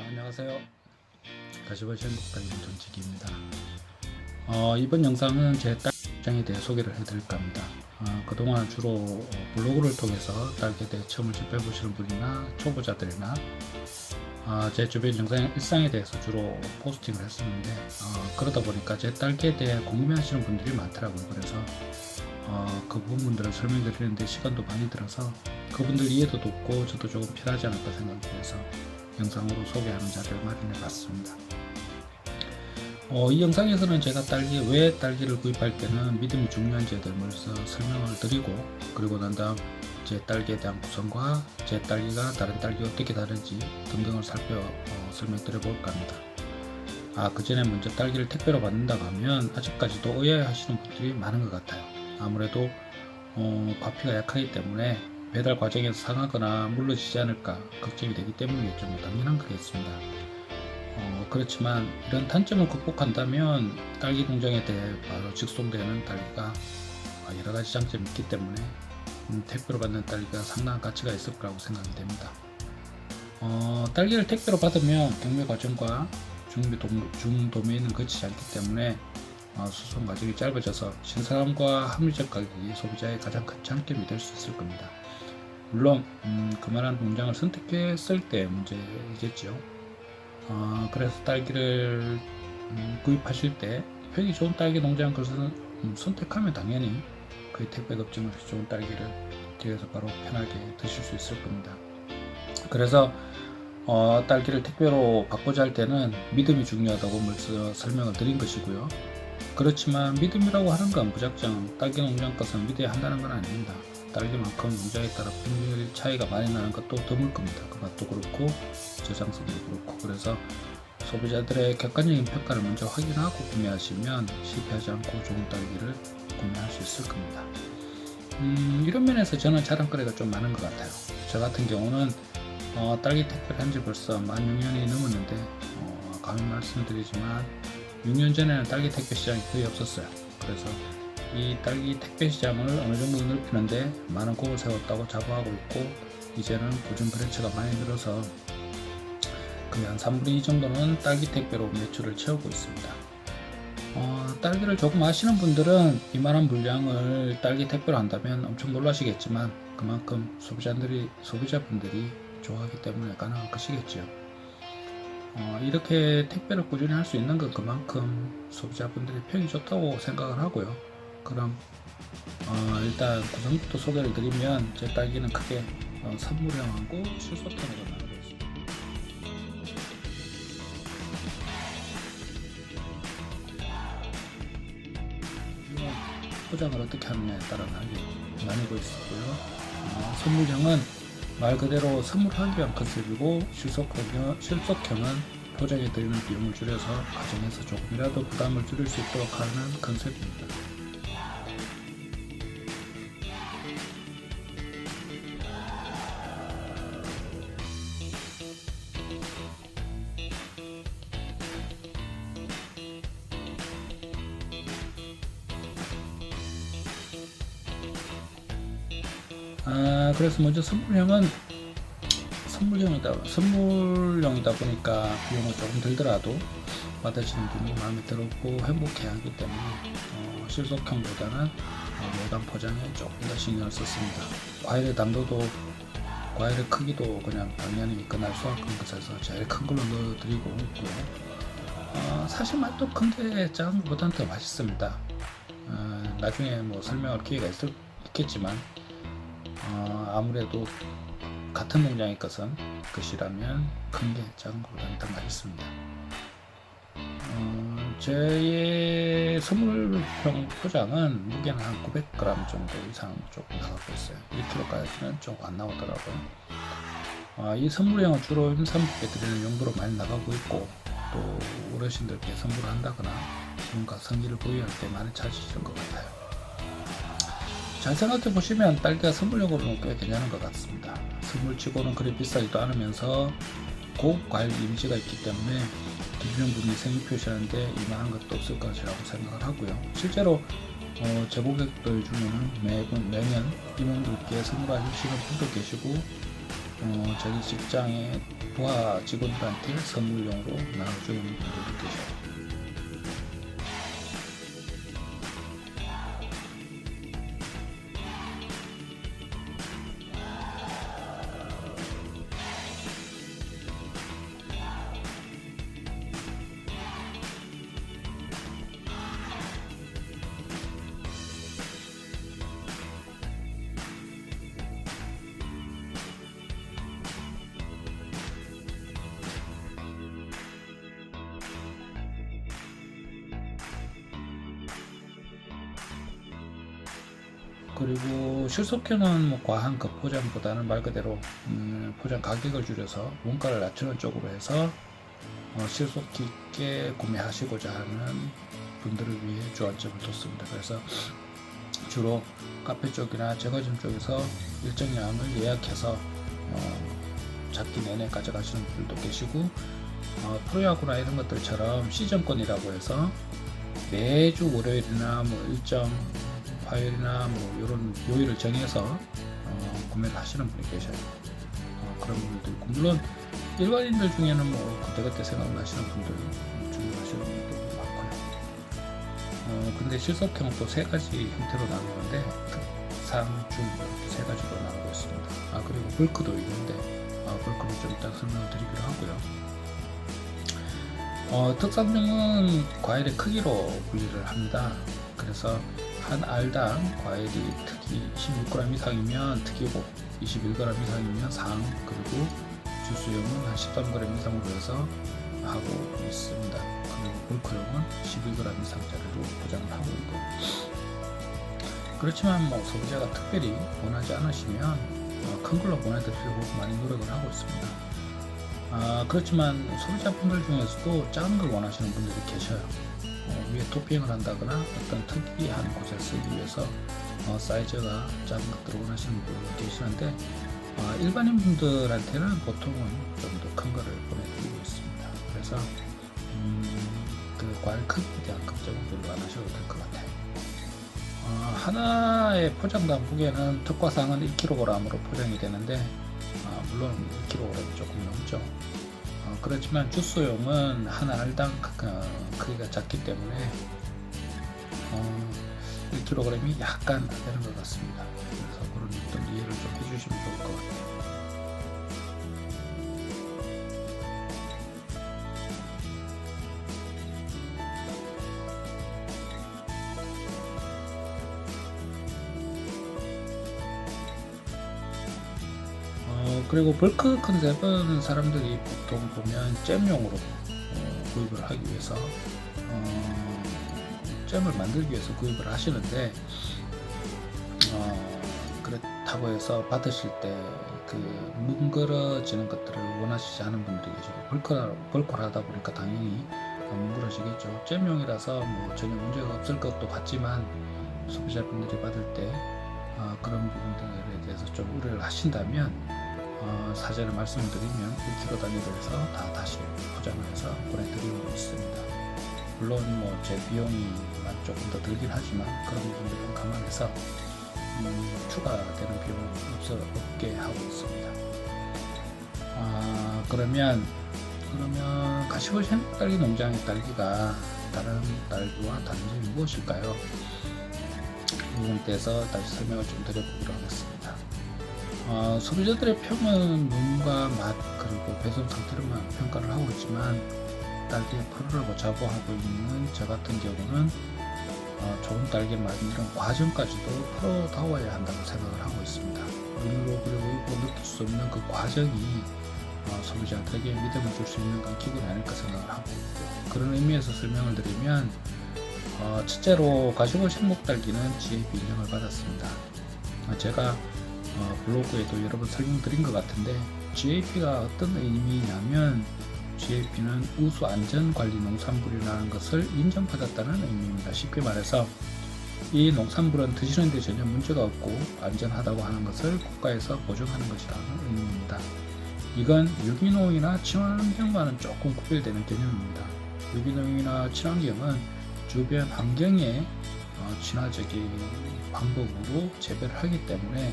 안녕하세요. 다시 보시 행복하게 전지기입니다. 이번 영상은 제 딸기 입장에 대해 소개를 해드릴까 합니다. 그동안 주로 블로그를 통해서 딸기에 대해 처음을 접해보시는 분이나 초보자들이나 제 주변 일상에 대해서 주로 포스팅을 했었는데 그러다 보니까 제 딸기에 대해 궁금해하시는 분들이 많더라고요. 그래서 그 부분들을 설명드리는데 시간도 많이 들어서 그분들 이해도 돕고 저도 조금 필요하지 않을까 생각이 돼서 영상으로 소개하는 자리를 마련해 봤습니다. 이 영상에서는 제가 왜 딸기를 구입할 때는 믿음이 중요한지에 대해서 설명을 드리고, 그리고 난 다음 제 딸기에 대한 구성과 제 딸기가 다른 딸기가 어떻게 다른지 등등을 설명드려 볼까 합니다. 그 전에 먼저 딸기를 택배로 받는다고 하면 아직까지도 의아해 하시는 분들이 많은 것 같아요. 아무래도 과피가 약하기 때문에 배달 과정에서 상하거나 물러지지 않을까 걱정이 되기 때문이겠죠. 당연한 거겠습니다. 그렇지만 이런 단점을 극복한다면 딸기 농장에 대해 바로 직송되는 딸기가 여러가지 장점이 있기 때문에 택배로 받는 딸기가 상당한 가치가 있을 거라고 생각이 됩니다. 딸기를 택배로 받으면 경매 과정과 중도매는 거치지 않기 때문에 수송 과정이 짧아져서 신선함과 합리적 가격이 소비자의 가장 큰 장점이 될 수 있을 겁니다. 물론 그만한 농장을 선택했을 때 문제이겠죠. 그래서 딸기를 구입하실 때 평이 좋은 딸기 농장 것을 선택하면 당연히 그 택배 급증을 좋은 딸기를 집에서 바로 편하게 드실 수 있을 겁니다. 그래서 딸기를 택배로 받고자 할 때는 믿음이 중요하다고 먼저 설명을 드린 것이고요. 그렇지만 믿음이라고 하는 건 무작정 딸기 농장 것은 믿어야 한다는 건 아닙니다. 딸기만큼 농장에 따라 품질 차이가 많이 나는 것도 드물 겁니다. 그 맛도 그렇고 저장성도 그렇고. 그래서 소비자들의 객관적인 평가를 먼저 확인하고 구매하시면 실패하지 않고 좋은 딸기를 구매할 수 있을 겁니다. 이런 면에서 저는 자랑거리가 좀 많은 것 같아요. 저 같은 경우는 딸기 택배를 한 지 벌써 만 6년이 넘었는데 감히 말씀드리지만 6년 전에는 딸기 택배 시장이 거의 없었어요. 그래서 이 딸기 택배 시장을 어느 정도 넓히는데 많은 곡을 세웠다고 자부하고 있고, 이제는 꾸준 브랜치가 많이 늘어서 거의 한 3분의 2 정도는 딸기 택배로 매출을 채우고 있습니다. 딸기를 조금 아시는 분들은 이만한 물량을 딸기 택배로 한다면 엄청 놀라시겠지만 그만큼 소비자분들이 좋아하기 때문에 가능한 것이겠죠. 이렇게 택배를 꾸준히 할 수 있는 건 그만큼 소비자분들이 평이 좋다고 생각을 하고요. 그럼 일단 구성부터 소개를 드리면 제 딸기는 크게 선물형하고 실소템으로 나누고 있습니다. 이건 포장을 어떻게 하느냐에 따라 나뉘고 있고요. 선물형은 말 그대로 선물하기 위한 컨셉이고, 실속형은 포장에 들이는 비용을 줄여서 가정에서 조금이라도 부담을 줄일 수 있도록 하는 컨셉입니다. 그래서 먼저 선물용이다 보니까 비용은 조금 들더라도 받으시는 분이 마음에 들었고 행복해 하기 때문에 실속형보다는 모단 포장에 조금 더 신경을 썼습니다. 과일의 당도도, 과일의 크기도 그냥 당연히 그날 수확한 것에서 제일 큰 걸로 넣어드리고 있고요. 사실 맛도 큰데 작은 것보다는 더 맛있습니다. 나중에 설명할 기회가 있겠지만 아무래도 같은 농장의 것이라면 큰 게 작은 것보다는 더 맛있습니다. 제 선물형 포장은 무게는 한 900g 정도 이상 조금 나가고 있어요. 1kg까지는 조금 안 나오더라고요. 이 선물형은 주로 임산부께 드리는 용도로 많이 나가고 있고, 또 어르신들께 선물을 한다거나 뭔가 성의를 보유할 때 많이 찾으시는 것 같아요. 잘 생각해 보시면 딸기가 선물용으로는 꽤 괜찮은 것 같습니다. 선물치고는 그리 비싸지도 않으면서 고급 과일 이미지가 있기 때문에 기준용품이 생일 표시하는데 이만한 것도 없을 것이라고 생각을 하고요. 실제로 제 고객들 중에는 매년 임원들께 선물하시는 분도 계시고, 자기 직장의 부하 직원들한테 선물용으로 나눠주는 분들도 계셔요. 그리고 실속효는 뭐 과한 급포장보다는 말 그대로 포장 가격을 줄여서 원가를 낮추는 쪽으로 해서 실속 깊게 구매하시고자 하는 분들을 위해 주안점을 뒀습니다. 그래서 주로 카페 쪽이나 제과점 쪽에서 일정량을 예약해서 잡기 내내 가져가시는 분들도 계시고, 프로야구나 이런 것들처럼 시즌권이라고 해서 매주 월요일이나 뭐 일정 화요일이나 뭐 이런 요일을 정해서 구매를 하시는 분이 계셔요. 그런 분들도 있고, 물론 일반인들 중에는 뭐 그때그때 생각을 하시는 분들, 주문하시는 분들도 많고요. 근데 실속형은 또 세 가지 형태로 나누는데 상, 중 이렇게 세 가지로 나누고 있습니다. 그리고 벌크도 있는데 벌크는 좀 이따 설명을 드리기로 하고요. 특산병은 과일의 크기로 분리를 합니다. 그래서 한 알당 과일이 특이 16g 이상이면 특이고 21g 이상이면 상, 그리고 주스용은 한 13g 이상으로 해서 하고 있습니다. 그리고 볼크용은 12g 이상짜리로 포장을 하고 있고, 그렇지만 뭐 소비자가 특별히 원하지 않으시면 큰 걸로 보내드리려고 많이 노력을 하고 있습니다. 그렇지만 소비자분들 중에서도 작은 걸 원하시는 분들이 계셔요. 위에 토핑을 한다거나 어떤 특이한 곳에 쓰기 위해서 사이즈가 작은 것들을 원하시는 분들이 계시는데, 일반인 분들한테는 보통은 좀 더 큰 거를 보내드리고 있습니다. 그래서 그 과일 크기에 대한 걱정은 별로 안 하셔도 될 것 같아요. 하나의 포장당 무게는 특과상은 1kg으로 포장이 되는데, 물론 1kg이 조금 넘죠. 그렇지만 주스용은 한 알당 크기가 작기 때문에 1kg이 약간 안 되는 것 같습니다. 그래서 그런 어떤 이해를 좀 해주시면 좋을 것 같아요. 그리고 벌크 컨셉은 사람들이 보통 보면 잼용으로 구입을 하기 위해서 잼을 만들기 위해서 구입을 하시는데, 그렇다고 해서 받으실 때 그 뭉그러지는 것들을 원하시지 않은 분들이 계시고, 벌크를 하다 보니까 당연히 뭉그러지겠죠. 잼용이라서 뭐 전혀 문제가 없을 것도 같지만 소비자분들이 받을 때 그런 부분들에 대해서 좀 우려를 하신다면 사전에 말씀을 드리면 1kg 단위로 해서 다시 포장을 해서 보내드리고 있습니다. 물론 뭐 제 비용이만 조금 더 들긴 하지만 그런 부분들은 감안해서 추가되는 비용은 없게 하고 있습니다. 그러면 가시버시 행복딸기 농장의 딸기가 다른 딸기와 다른 점이 무엇일까요? 이 부분에서 다시 설명을 좀 드려보기로 하겠습니다. 소비자들의 평은 눈과 맛 그리고 배송 상태로만 평가를 하고 있지만, 딸기의 프로라고 자부하고 있는 저 같은 경우는 좋은 딸기를 만드는 과정까지도 프로다워야 한다고 생각을 하고 있습니다. 눈으로 그리고 느낄 수 없는 그 과정이 소비자들에게 믿음을 줄 수 있는 그런 기본이 아닐까 생각을 하고 있고, 그런 의미에서 설명을 드리면 첫째로 가시버시 행복딸기는 GAP 인정을 받았습니다. 제가 블로그에도 여러 번 설명드린 것 같은데, GAP가 어떤 의미냐면 GAP는 우수 안전관리 농산물이라는 것을 인정받았다는 의미입니다. 쉽게 말해서 이 농산물은 드시는 데 전혀 문제가 없고 안전하다고 하는 것을 국가에서 보증하는 것이라는 의미입니다. 이건 유기농이나 친환경과는 조금 구별되는 개념입니다. 유기농이나 친환경은 주변 환경에 친화적인 방법으로 재배를 하기 때문에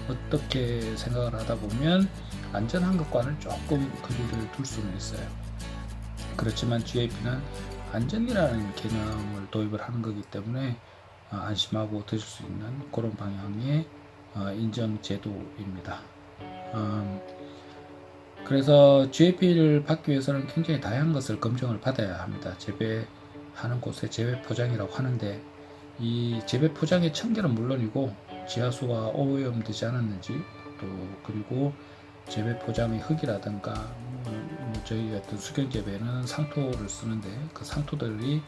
어떻게 생각을 하다 보면 안전한 것과는 조금 거리를 둘 수는 있어요. 그렇지만 GAP는 안전이라는 개념을 도입을 하는 거기 때문에 안심하고 드실 수 있는 그런 방향의 인정 제도입니다. 그래서 GAP를 받기 위해서는 굉장히 다양한 것을 검증을 받아야 합니다. 재배하는 곳에 재배 포장이라고 하는데, 이 재배 포장의 청결은 물론이고 지하수가 오염되지 않았는지, 또 그리고 재배 포장의 흙이라든가 저희 어떤 수경 재배는 상토를 쓰는데 그 상토들이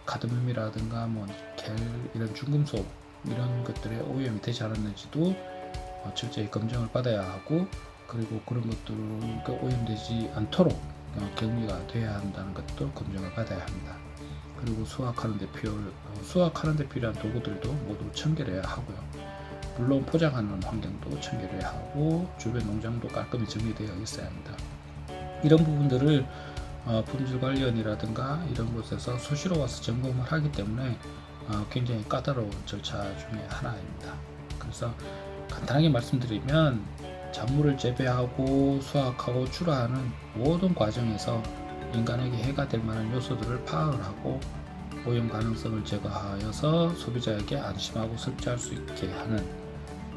카드뮴이라든가 니켈 이런 중금속 이런 것들에 오염이 되지 않았는지도 철저히 검증을 받아야 하고, 그리고 그런 것들은 오염되지 않도록 격리가 돼야 한다는 것도 검증을 받아야 합니다. 그리고 수확하는 데 필요한 도구들도 모두 청결해야 하고요. 물론 포장하는 환경도 청결해야 하고 주변 농장도 깔끔히 정리되어 있어야 합니다. 이런 부분들을 품질관리원이라든가 이런 곳에서 수시로 와서 점검을 하기 때문에 굉장히 까다로운 절차 중에 하나입니다. 그래서 간단하게 말씀드리면 작물을 재배하고 수확하고 출하하는 모든 과정에서 인간에게 해가 될 만한 요소들을 파악을 하고 오염 가능성을 제거하여서 소비자에게 안심하고 섭취할 수 있게 하는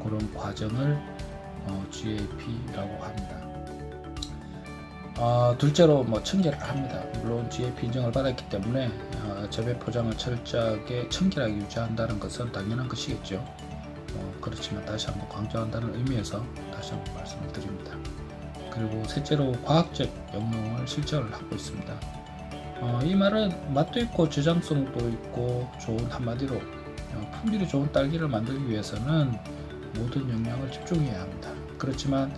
그런 과정을 GAP라고 합니다. 둘째로 청결을 합니다. 물론 GAP 인정을 받았기 때문에 재배 포장을 철저하게 청결하게 유지한다는 것은 당연한 것이겠죠. 그렇지만 다시 한번 강조한다는 의미에서 다시 한번 말씀을 드립니다. 그리고 셋째로 과학적 영농을 실천을 하고 있습니다. 이 말은 맛도 있고 저장성도 있고 좋은 한마디로 품질이 좋은 딸기를 만들기 위해서는 모든 영양을 집중해야 합니다. 그렇지만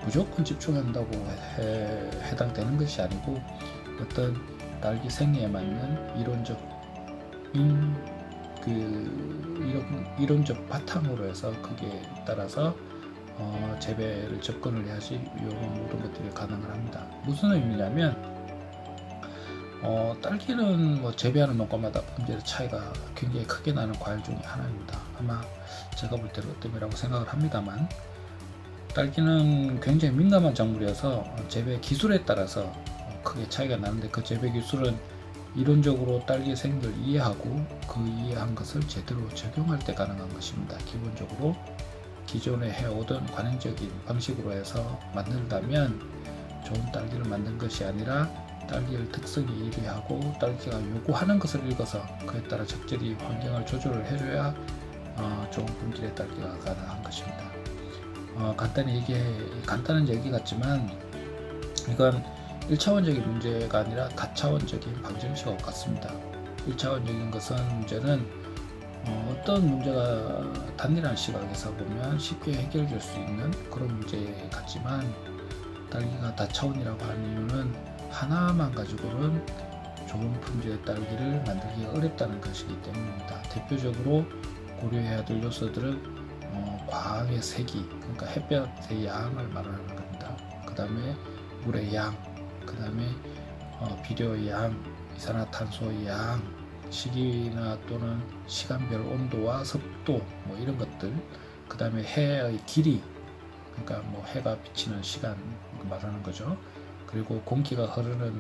무조건 집중한다고 해당되는 것이 아니고 어떤 딸기 생리에 맞는 이론적 바탕으로 해서 거기에 따라서 재배를 접근을 해야지 이런 모든 것들이 가능을 합니다. 무슨 의미냐면 딸기는 재배하는 농가마다 품질의 차이가 굉장히 크게 나는 과일 중에 하나입니다. 아마 제가 볼 때는 어떤이라고 생각을 합니다만, 딸기는 굉장히 민감한 작물이어서 재배 기술에 따라서 크게 차이가 나는데, 그 재배 기술은 이론적으로 딸기의 생리를 이해하고 그 이해한 것을 제대로 적용할 때 가능한 것입니다. 기본적으로 기존에 해오던 관행적인 방식으로 해서 만들다면 좋은 딸기를 만든 것이 아니라 딸기의 특성이 이해하고 딸기가 요구하는 것을 읽어서 그에 따라 적절히 환경을 조절을 해줘야 좋은 품질의 딸기가 가능한 것입니다. 간단한 얘기 같지만 이건 1차원적인 문제가 아니라 다차원적인 방정식과 같습니다. 1차원적인 문제는 어떤 문제가 단일한 시각에서 보면 쉽게 해결될 수 있는 그런 문제 같지만, 딸기가 다차원이라고 하는 이유는 하나만 가지고는 좋은 품질의 딸기를 만들기가 어렵다는 것이기 때문입니다. 대표적으로 고려해야 될 요소들은 광의 세기, 그러니까 햇볕의 양을 말하는 겁니다. 그 다음에 물의 양, 그 다음에 비료의 양, 이산화탄소의 양, 시기나 또는 시간별 온도와 습도 이런 것들, 그 다음에 해의 길이, 그러니까 해가 비치는 시간 말하는 거죠. 그리고 공기가 흐르는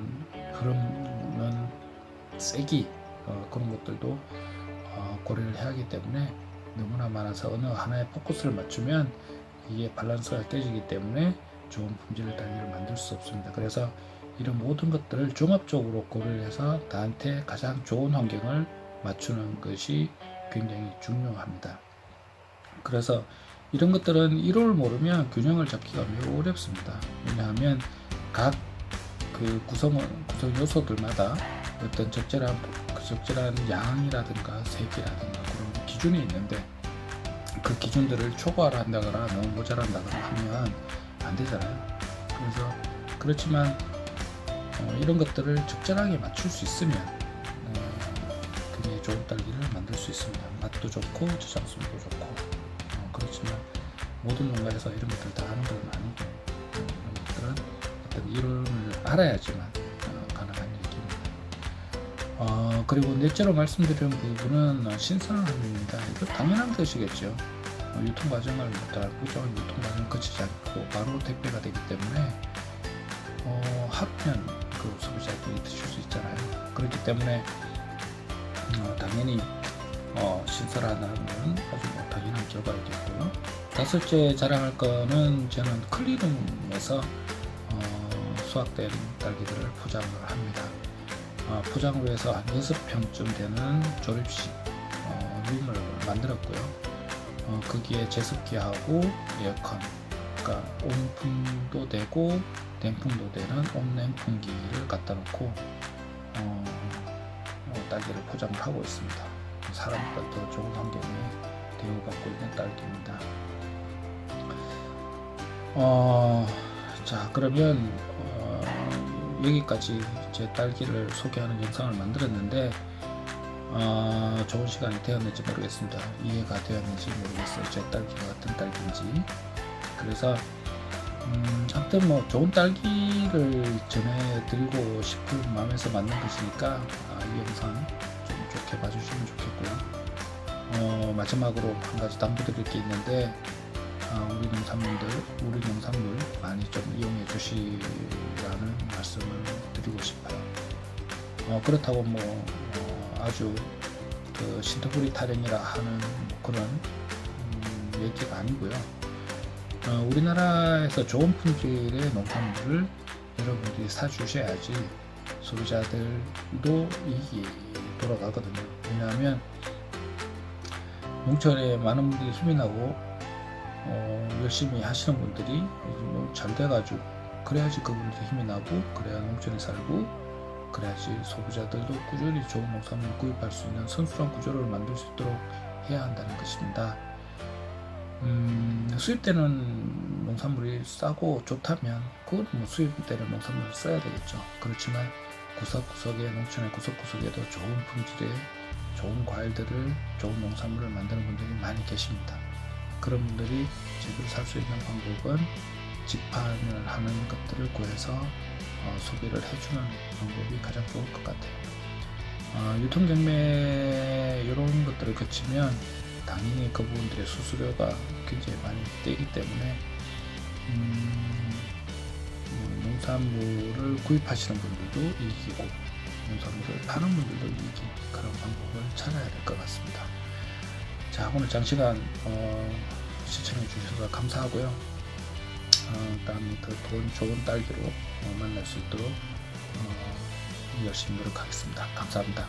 세기, 그런 것들도 고려를 해야 하기 때문에 너무나 많아서 어느 하나에 포커스를 맞추면 이게 밸런스가 깨지기 때문에 좋은 품질의 딸기를 만들 수 없습니다. 그래서 이런 모든 것들을 종합적으로 고려를 해서 나한테 가장 좋은 환경을 맞추는 것이 굉장히 중요합니다. 그래서 이런 것들은 이론을 모르면 균형을 잡기가 매우 어렵습니다. 왜냐하면 각 그 구성 요소들마다 어떤 적절한 양이라든가 색이라든가 그런 기준이 있는데, 그 기준들을 초과를 한다거나 너무 모자란다거나 하면 안 되잖아요. 그렇지만 이런 것들을 적절하게 맞출 수 있으면 굉장히 좋은 딸기를 만들 수 있습니다. 맛도 좋고 저장성도 좋고. 그렇지만 모든 농가에서 이런 것들 다 하는 건 아니고, 이런 것들은 어떤 이론을 알아야지만 가능한 얘기입니다. 그리고 넷째로 말씀드리는 부분은 신선함입니다. 이거 당연한 것이겠죠. 유통 과정을 달구죠. 유통 과정을 거치지 않고 바로 택배가 되기 때문에 하루면 그 소비자들이 드실 수 있잖아요. 그렇기 때문에 당연히 신선하다는 아주 당연한 결과이겠고요. 다섯째 자랑할 거는 저는 클리룸에서 수확된 딸기들을 포장을 합니다. 포장으로 해서 한 6평쯤 되는 조립식 룸을 만들었고요. 거기에 제습기하고 에어컨, 그러니까 온풍도 되고 냉풍도 되는 온냉풍기를 갖다 놓고 딸기를 포장을 하고 있습니다. 사람보다 더 좋은 환경에 대우받고 있는 딸기입니다. 자, 그러면 여기까지 제 딸기를 소개하는 영상을 만들었는데 좋은 시간이 되었는지 모르겠습니다. 이해가 되었는지 모르겠어요. 제 딸기가 같은 딸기인지. 그래서 아무튼 뭐 좋은 딸기를 전해드리고 싶은 마음에서 만든 것이니까 이 영상 좀 좋게 봐주시면 좋겠고요. 마지막으로 한 가지 당부드릴 게 있는데 우리 농산물 많이 좀 이용해 주시라는 말씀을 드리고 싶어요. 그렇다고 뭐 아주 그 신토부리 타령이라 하는 그런 얘기가 아니고요. 우리나라에서 좋은 품질의 농산물을 여러분들이 사주셔야지 소비자들도 이익이 돌아가거든요. 왜냐하면 농촌에 많은 분들이 힘이 나고 열심히 하시는 분들이 잘 돼가지고 그래야지 그분들이 힘이 나고 그래야 농촌에 살고 그래야지 소비자들도 꾸준히 좋은 농산물을 구입할 수 있는 선순환 구조를 만들 수 있도록 해야 한다는 것입니다. 수입되는 농산물이 싸고 좋다면 그건 뭐 수입되는 농산물을 써야 되겠죠. 그렇지만 구석구석에 농촌의 구석구석에도 좋은 품질의 좋은 과일들을 좋은 농산물을 만드는 분들이 많이 계십니다. 그런 분들이 제대로 살 수 있는 방법은 직판을 하는 것들을 구해서 소비를 해주는 방법이 가장 좋을 것 같아요. 유통경매 이런 것들을 거치면 당연히 그 부분들의 수수료가 굉장히 많이 떼기 때문에 농산물을 구입하시는 분들도 이익이고 농산물을 파는 분들도 이익이 그런 방법을 찾아야 될 것 같습니다. 자, 오늘 장시간 시청해 주셔서 감사하고요. 다음에 더 좋은 딸기로 만날 수 있도록 열심히 노력하겠습니다. 감사합니다.